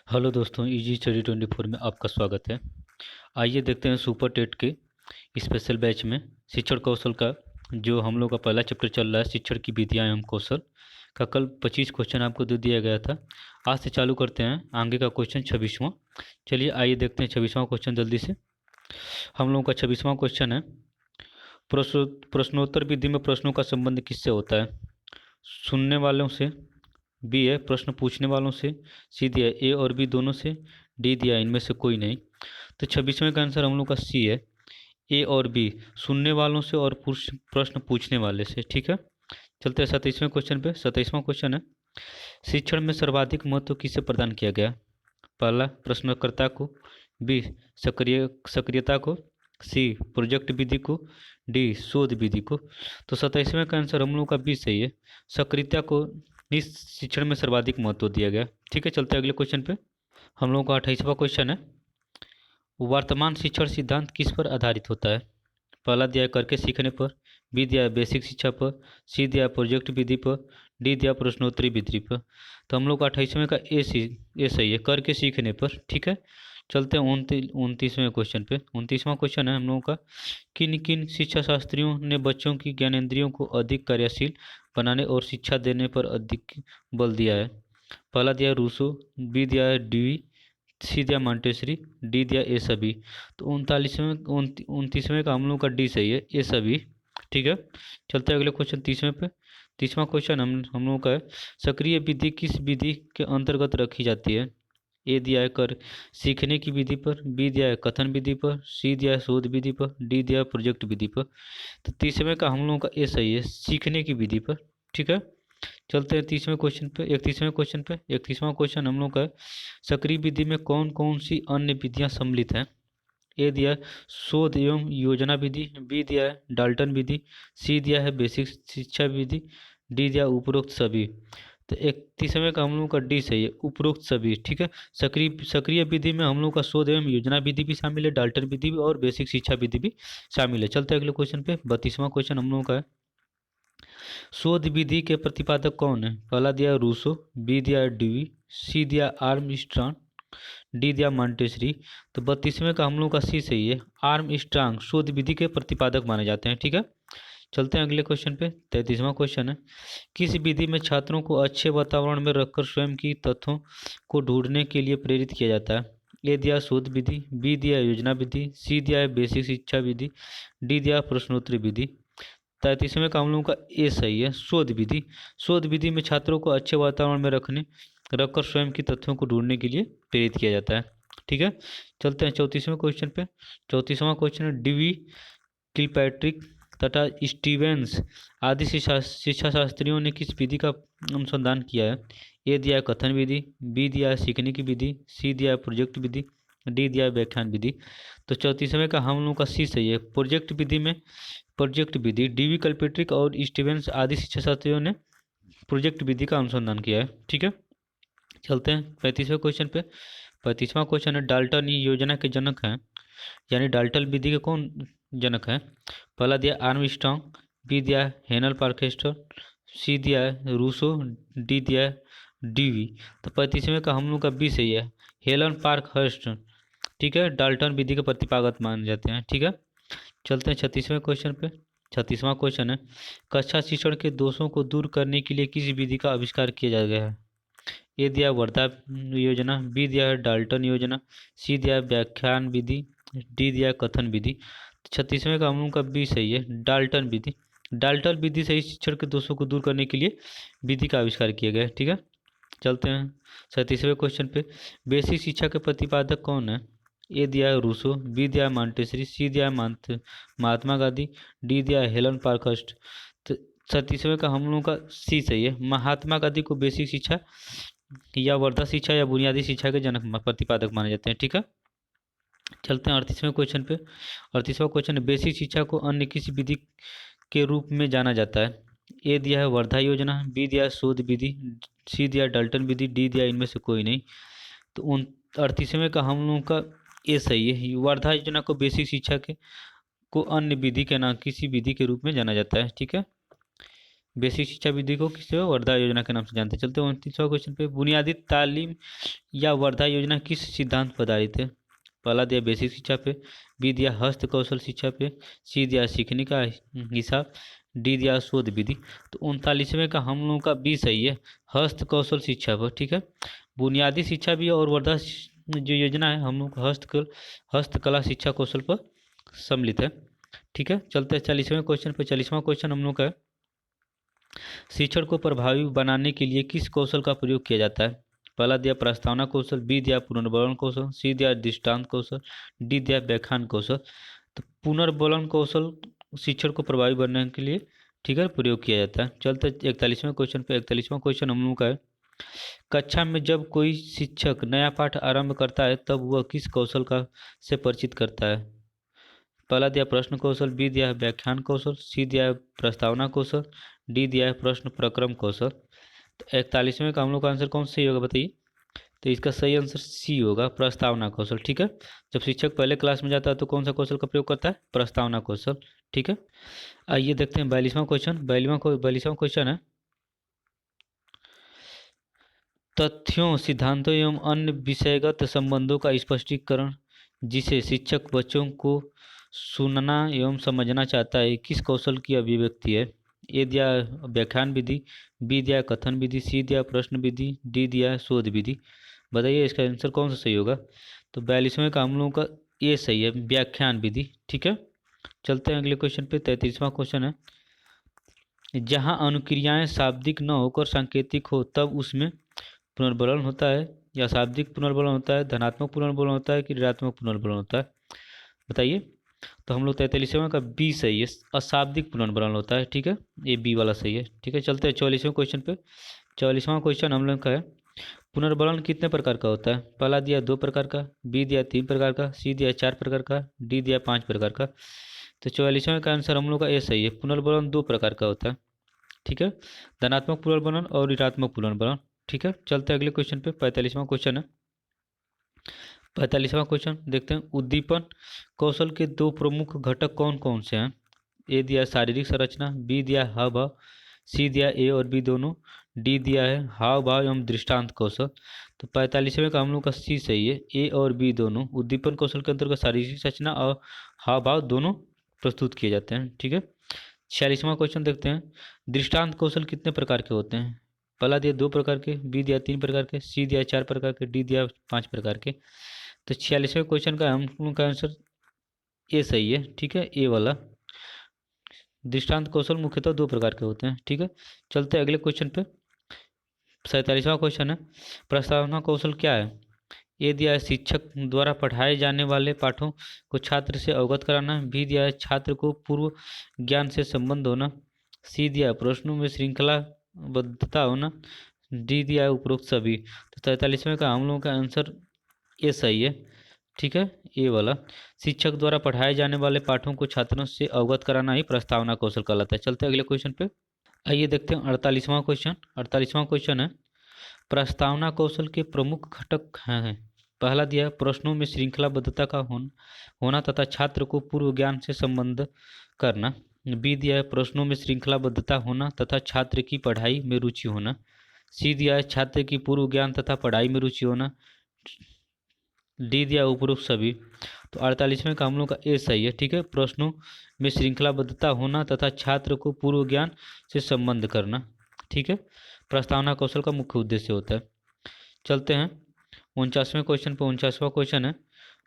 Hello दोस्तों, easy study 24 में आपका स्वागत है। आइए देखते हैं सुपर टेट के स्पेशल बैच में शिक्षण कौशल का जो हम लोग का पहला चैप्टर चल रहा है, शिक्षण की विधियाँ एवं कौशल का। कल 25 क्वेश्चन आपको दे दिया गया था। आज से चालू करते हैं आगे का क्वेश्चन 26वां। चलिए आइए देखते हैं 26वां क्वेश्चन जल्दी से। हम लोगों का 26वां क्वेश्चन है, प्रश्नोत्तर विधि में प्रश्नों का संबंध किससे होता है? सुनने वालों से, बी है प्रश्न पूछने वालों से, सी दिया ए और बी दोनों से, डी दिया इनमें से कोई नहीं। तो 26वें का आंसर हम लोग का सी है, ए और बी, सुनने वालों से और प्रश्न पूछने वाले से। ठीक है, चलते हैं 27वें क्वेश्चन पे। 27वां क्वेश्चन है, शिक्षण में सर्वाधिक महत्व किसे प्रदान किया गया? पहला प्रश्नकर्ता को, बी सक्रियता को, सी प्रोजेक्ट विधि को, डी शोध विधि को। तो 27वें का आंसर हम लोग का बी सही है, सक्रियता को इस शिक्षण में सर्वाधिक महत्व दिया गया। ठीक है, चलते हैं अगले क्वेश्चन पे। हम लोगों का 28वां क्वेश्चन है, वर्तमान शिक्षण सिद्धांत किस पर आधारित होता है? पहला दिया है करके सीखने पर, बी दिया है बेसिक शिक्षा पर, सी दिया है प्रोजेक्ट विधि पर, डी दिया प्रश्नोत्तरी विधि पर। तो हम लोग का 28वें का ए सही है, करके सीखने पर। ठीक है, चलते हैं 29वें क्वेश्चन पे। 29वां क्वेश्चन है हम लोगों का, किन किन शिक्षा शास्त्रियों ने बच्चों की ज्ञानेंद्रियों को अधिक कार्यशील बनाने और शिक्षा देने पर अधिक बल दिया है? पहला दिया है रूसो, बी दिया है डी, सी दिया मॉन्टेसरी, डी दिया ए सभी। तो 29वें का हम लोग का डी सही है, ए सभी। ठीक है, चलते हैं अगले क्वेश्चन 30वें पे। 30वां क्वेश्चन हम लोगों का है, सक्रिय विधि किस विधि के अंतर्गत रखी जाती है? ए दिया है कर सीखने की विधि पर, बी दिया है कथन विधि पर, सी दिया है शोध विधि पर, डी दिया है प्रोजेक्ट विधि पर। तो 30वें का हम लोगों का ए सही है, सीखने की विधि पर। ठीक है, चलते हैं 31वां क्वेश्चन हम लोग का है, सक्रिय विधि में कौन कौन सी अन्य विधियां सम्मिलित हैं? ए दिया है शोध एवं योजना विधि, बी दिया है डाल्टन विधि, सी दिया है बेसिक शिक्षा विधि, डी दिया उपरोक्त सभी। तो 31वें का हम लोग का डी सही है, उपरोक्त सभी। ठीक है, सक्रिय सक्रिय विधि में हम लोग का शोध एवं योजना विधि भी शामिल है, डाल्टन विधि भी और बेसिक शिक्षा विधि भी शामिल है। चलते हैं अगले क्वेश्चन पे। 32वां क्वेश्चन हम लोग का है, शोध विधि के प्रतिपादक कौन है? पहला दिया रूसो, बी दिया ड्यूई, सी दिया आर्मस्ट्रांग, डी दिया मॉन्टेसरी। तो 32वें का हम लोग का सी सही है, आर्मस्ट्रांग शोध विधि के प्रतिपादक माने जाते हैं। ठीक है, चलते हैं अगले क्वेश्चन पे। 33वां क्वेश्चन है, किस विधि में छात्रों को अच्छे वातावरण में रखकर स्वयं की तथ्यों को ढूंढने के लिए प्रेरित किया जाता है? ए दिया शोध विधि, बी दिया योजना विधि, सी दिया है बेसिक शिक्षा विधि, डी दिया प्रश्नोत्तरी विधि। 33वें का हम लोगों का ए सही है, शोध विधि। शोध विधि में छात्रों को अच्छे वातावरण में रखकर स्वयं की तथ्यों को ढूंढने के लिए प्रेरित किया जाता है। ठीक है, चलते हैं 34वें क्वेश्चन पे। 34वां क्वेश्चन है, डीवी किलपैट्रिक तथा स्टीवेंस आदि शिक्षा शास्त्रियों ने किस विधि का अनुसंधान किया है? ए दिया है कथन विधि, बी दिया है सीखने की विधि, सी दिया है प्रोजेक्ट विधि, डी दिया है व्याख्यान विधि। तो 34वें का हम लोग का सी सही है, प्रोजेक्ट विधि में प्रोजेक्ट विधि डीवी कल्पेट्रिक और स्टीवेंस आदि शिक्षा शास्त्रियों ने प्रोजेक्ट विधि का अनुसंधान किया है। ठीक है, चलते हैं 35वें क्वेश्चन पे। 35वां क्वेश्चन है, डाल्टन योजना के जनक हैं, यानी डाल्टन विधि के कौन जनक हैं? पहला दिया आर्मस्ट्रांग, बी दिया हेनल पार्केस्टर, सी दिया है रूसो, डी दिया है डीवी। तो 35वें का हम लोग का बी सही है, हेलन पार्क हर्स्ट। ठीक है, डाल्टन विधि के प्रतिपादक माने जाते हैं। ठीक है, चलते हैं 36वें क्वेश्चन पे। 36वां क्वेश्चन है, कक्षा शिक्षण के दोषों को दूर करने के लिए किस विधि का आविष्कार किया जा गया है? ए दिया वर्धा योजना, बी दिया है डाल्टन योजना, सी दिया है व्याख्यान विधि, डी दिया है कथन विधि। 36वें का हम लोग का बी सही है, डाल्टन विधि। डाल्टन विधि से ही शिक्षण के दोषों को दूर करने के लिए विधि का आविष्कार किया गया है। ठीक है, चलते हैं 37वें क्वेश्चन पे। बेसिक शिक्षा के प्रतिपादक कौन है? ए दिया है रूसो, बी दिया है मॉन्टेसरी, सी दिया है महात्मा गांधी, डी दिया है हेलन पार्कहर्स्ट। तो 37वें का हम लोगों का सी सही है, महात्मा गांधी को बेसिक शिक्षा या वर्धा शिक्षा या बुनियादी शिक्षा के जनक प्रतिपादक माने जाते हैं। ठीक है, चलते हैं 38वें क्वेश्चन पे। 38वां क्वेश्चन है, बेसिक शिक्षा को अन्य किस विधि के रूप में जाना जाता है? ए दिया है वर्धा योजना, बी दिया है शोध विधि, सी दिया डाल्टन विधि, डी दिया इनमें से कोई नहीं। तो 38वें का हम लोगों का ए सही है, वर्धा योजना को बेसिक शिक्षा के को अन्य विधि के नाम किसी विधि के रूप में जाना जाता है। ठीक है, बेसिक शिक्षा विधि को किसी वर्धा योजना के नाम से जानते हैं। चलते हैं 29वां क्वेश्चन पे, बुनियादी तालीम या वर्धा योजना किस सिद्धांत पर आधारित है? पहला दिया बेसिक शिक्षा पे, बी दिया हस्त कौशल शिक्षा पे, सी दिया सीखने का हिसाब, डी दिया शोध विधि। तो 39वें का हम लोगों का बी सही है, हस्त कौशल शिक्षा पर। ठीक है, बुनियादी शिक्षा भी और वर्धा जो योजना है हम लोग को हस्तकला शिक्षा कौशल पर सम्मिलित है। ठीक है, चलते हैं 40वें क्वेश्चन पे। 40वां क्वेश्चन हम लोग का है, शिक्षण को प्रभावी बनाने के लिए किस कौशल का प्रयोग किया जाता है? पहला दिया प्रस्तावना कौशल, बी दिया पुनर्वलन कौशल, सी दिया दृष्टांत कौशल, डी दिया व्याख्यान कौशल। तो पुनर्वलन कौशल शिक्षण को प्रभावी बनाने के लिए, ठीक है, प्रयोग किया जाता है। चलते 41वें क्वेश्चन पे। 41वां क्वेश्चन हम लोग का है, कक्षा में जब कोई शिक्षक नया पाठ आरंभ करता है तब वह किस कौशल का से परिचित करता है? पहला दिया प्रश्न कौशल, बी दिया है व्याख्यान कौशल, सी दिया है प्रस्तावना कौशल, डी दिया है प्रश्न प्रक्रम कौशल। तो 41वें का हम लोग का आंसर कौन सही होगा बताइए? तो इसका सही आंसर सी होगा, प्रस्तावना कौशल। ठीक है, जब शिक्षक पहले क्लास में जाता है तो कौन सा कौशल का प्रयोग करता है? प्रस्तावना कौशल। ठीक है, आइए देखते हैं 42वां क्वेश्चन। 42वां क्वेश्चन है, तथ्यों, सिद्धांतों एवं अन्य विषयगत संबंधों का स्पष्टीकरण जिसे शिक्षक बच्चों को सुनना एवं समझना चाहता है, किस कौशल की अभिव्यक्ति है? ए दिया व्याख्यान विधि, बी दिया कथन विधि, सी दिया प्रश्न विधि, डी दिया शोध विधि। बताइए इसका आंसर कौन सा सही होगा? तो 42वें का हम लोगों का ये सही है, व्याख्यान विधि। ठीक है, चलते हैं अगले क्वेश्चन पे। 33वां क्वेश्चन है, जहाँ अनुक्रियाएं शाब्दिक न होकर सांकेतिक हो तब उसमें पुनर्वलन होता है या शाब्दिक पुनर्वलन होता है, धनात्मक पुनर्वलन होता है कि ऋणात्मक पुनर्वलन होता है? बताइए। तो हम लोग 43वें का बी सही है, अशाब्दिक पुनर्वलन होता है। ठीक है, ये बी वाला सही है। ठीक है, चलते हैं 44वें क्वेश्चन पे। 44वां क्वेश्चन हम लोग का है, पुनर्वलन कितने प्रकार का होता है? पहला दिया 2 प्रकार का, बी दिया 3 प्रकार का, सी दिया 4 प्रकार का, डी दिया 5 प्रकार का। तो 44वें का आंसर हम लोग का ए सही है, पुनर्वलन 2 प्रकार का होता है। ठीक है, धनात्मक पुनर्वलन और ऋणात्मक पुनर्वलन। ठीक है, चलते हैं अगले क्वेश्चन पे। 45वां क्वेश्चन है, 45वां क्वेश्चन देखते हैं, उद्दीपन कौशल के 2 प्रमुख घटक कौन कौन से हैं? ए दिया शारीरिक संरचना, बी दिया हाव भाव, सी दिया ए और बी दोनों, डी दिया है हाव भाव एवं दृष्टांत कौशल। तो 45वें का हम लोग का सी सही है, ए और बी दोनों। उद्दीपन कौशल के अंतर्गत शारीरिक संरचना और हाव भाव दोनों प्रस्तुत किए जाते हैं। ठीक है, 46वां क्वेश्चन देखते हैं, दृष्टांत कौशल कितने प्रकार के होते हैं? पहला दिया 2 प्रकार के, बी दिया 3 प्रकार के, सी दिया 4 प्रकार के, डी दिया 5 प्रकार के। तो 46वें क्वेश्चन का हम लोग का आंसर ए सही है। ठीक है, ए वाला। दृष्टांत कौशल मुख्यतः 2 प्रकार के होते हैं। ठीक है, चलते हैं अगले क्वेश्चन पे। 47वां क्वेश्चन है, प्रस्तावना कौशल क्या है? ए दिया है शिक्षक द्वारा पढ़ाए जाने वाले पाठों को छात्र से अवगत कराना, बी दिया है छात्र को पूर्व ज्ञान से संबंध होना, सी दिया प्रश्नों में श्रृंखलाबद्धता होना, डी दिया है उपरोक्त सभी। तो 43वें का हम लोगों का आंसर ए सही है। ठीक है, ए वाला, शिक्षक द्वारा पढ़ाए जाने वाले पाठों को छात्रों से अवगत कराना ही प्रस्तावना कौशल कहलाता है। चलते हैं अगले क्वेश्चन पे। आइए देखते हैं 48वां क्वेश्चन। 48वां क्वेश्चन है, प्रस्तावना कौशल के प्रमुख घटक हैं। पहला दिया प्रश्नों में श्रृंखलाबद्धता का होना तथा छात्र को पूर्व ज्ञान से संबंध करना, बी दिया है प्रश्नों में श्रृंखलाबद्धता होना तथा छात्र की पढ़ाई में रुचि होना, सी दिया है छात्र की पूर्व ज्ञान तथा पढ़ाई में रुचि होना, डी दिया उपरोक्त सभी। तो 48वें का हम लोग का ए सही है। ठीक है, प्रश्नों में श्रृंखलाबद्धता होना तथा छात्र को पूर्व ज्ञान से संबंध करना, ठीक है, प्रस्तावना कौशल का मुख्य उद्देश्य होता है। चलते हैं 49वें क्वेश्चन पर। 49वां क्वेश्चन है,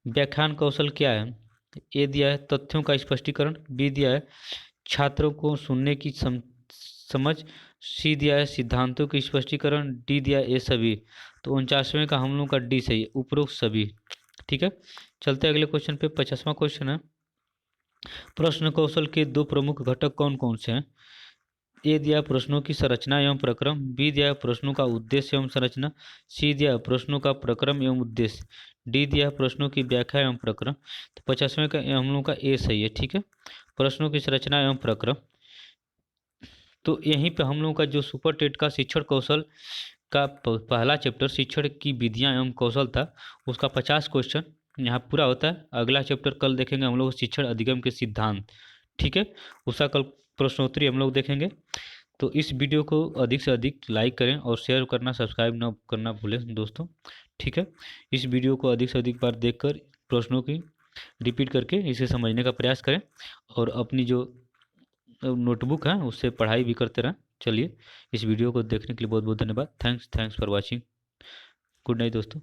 व्याख्यान कौशल क्या है? ए दिया है तथ्यों का स्पष्टीकरण, बी दिया है छात्रों को सुनने की समझ, सी दिया है सिद्धांतों की स्पष्टीकरण, डी दिया ए सभी। तो 49वें का हम लोग का डी सही है, उपरोक्त सभी। ठीक है, चलते हैं अगले क्वेश्चन पे। 50वां क्वेश्चन है, प्रश्न कौशल के 2 प्रमुख घटक कौन कौन से हैं? ए दिया प्रश्नों की संरचना एवं प्रक्रम, बी दिया प्रश्नों का उद्देश्य एवं संरचना, सी दिया प्रश्नों का प्रक्रम एवं उद्देश्य, डी दिया प्रश्नों की व्याख्या एवं प्रक्रम। तो 50वें का हम लोग का ए सही है। ठीक है, प्रश्नों की संरचना एवं प्रक्रम। तो यहीं पे हम लोग का जो सुपर टेट का शिक्षण कौशल का पहला चैप्टर शिक्षण की विधियां एवं कौशल था, उसका 50 क्वेश्चन यहाँ पूरा होता है। अगला चैप्टर कल देखेंगे हम लोग शिक्षण अधिगम के सिद्धांत। ठीक है, उसका कल प्रश्नोत्तरी हम लोग देखेंगे। तो इस वीडियो को अधिक से अधिक लाइक करें और शेयर करना, सब्सक्राइब ना करना भूलें दोस्तों। ठीक है, इस वीडियो को अधिक से अधिक बार देखकर प्रश्नों की रिपीट करके इसे समझने का प्रयास करें और अपनी जो नोटबुक है उससे पढ़ाई भी करते रहें। चलिए, इस वीडियो को देखने के लिए बहुत बहुत धन्यवाद। Thanks for watching. Good night दोस्तों।